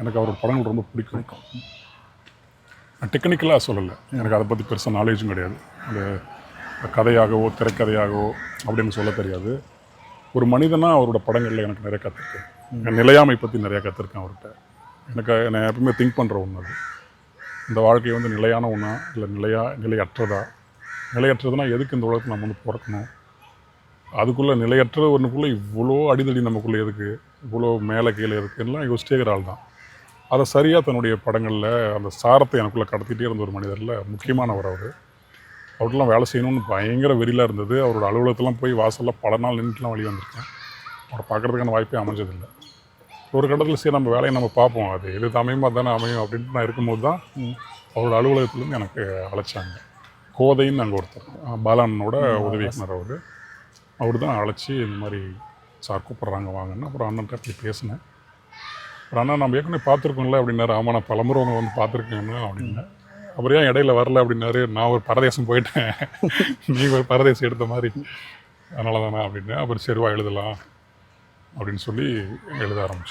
எனக்கு அவரோட படங்கள் ரொம்ப பிடிக்கும். நான் டெக்னிக்கலாக சொல்லலை, எனக்கு அதை பற்றி பெருசாக நாலேஜும் கிடையாது. அந்த கதையாகவோ திரைக்கதையாகவோ அப்படின்னு சொல்ல தெரியாது. ஒரு மனிதனாக அவரோட படங்களில் எனக்கு நிறைய கற்றுருக்கேன். நிலையாமை பற்றி நிறையா கற்றுருக்கேன் அவர்கிட்ட. நான் எப்பவுமே திங்க் பண்ணுற ஒன்று அது. இந்த வாழ்க்கை வந்து நிலையான ஒன்றா இல்லை நிலையற்றதா? நிலையற்றதுன்னா எதுக்கு இந்த உலகத்தில் நம்ம வந்து பிறக்கணும்? அதுக்குள்ளே நிலையற்ற ஒன்றுக்குள்ளே இவ்வளோ அடிதடி நமக்குள்ளே எதுக்கு? இவ்வளோ மேலே கீழே எதுக்குலாம் யோசிச்சேக்கிற ஆள் தான். அதை சரியாக தன்னுடைய படங்களில் அந்த சாரத்தை எனக்குள்ளே கடத்திகிட்டே இருந்த ஒரு மனிதரில் முக்கியமானவர் அவர். அவர்லாம் வேலை செய்யணும்னு பயங்கர வெறியில் இருந்தது. அவரோட அலுவலகத்தெல்லாம் போய் வாசலில் பல நாள் நின்றுட்டுலாம் வெளியே வந்திருக்கேன். அவரை பார்க்குறதுக்கான வாய்ப்பே அமைஞ்சதில்லை. ஒரு கட்டத்தில் சரி நம்ம வேலையை நம்ம பார்ப்போம், அது எது அமையுமா தானே அமையும் அப்படின்ட்டு நான் இருக்கும்போது தான் அவரோட அலுவலகத்துலேருந்து எனக்கு அழைச்சாங்க. கோதைன்னு அங்கே ஒருத்தர், பாலானனோட உதவி இயக்குனர் அவர் தான் அழைச்சி இந்த மாதிரி சார் கூப்பிட்றாங்க வாங்கன்னு. அப்புறம் அண்ணன்ட்ட அப்படி பேசினேன். அப்புறம் அண்ணா நம்ம ஏற்கனவே பார்த்துருக்கோம்ல அப்படின்னாரு. ஆமாம் நான் பலமுறை அவங்க வந்து பார்த்துருக்கேன்னு அப்படின்னேன். அப்புறம் ஏன் இடையில வரல அப்படின்னாரு. நான் ஒரு பரதேசம் போயிட்டேன், நீங்கள் ஒரு பரதேசம் எடுத்த மாதிரி, அதனால தானே அப்படின்னேன். அப்புறம் சரிவா எழுதலாம் அப்படின்னு சொல்லி எழுத ஆரம்பித்தோம்.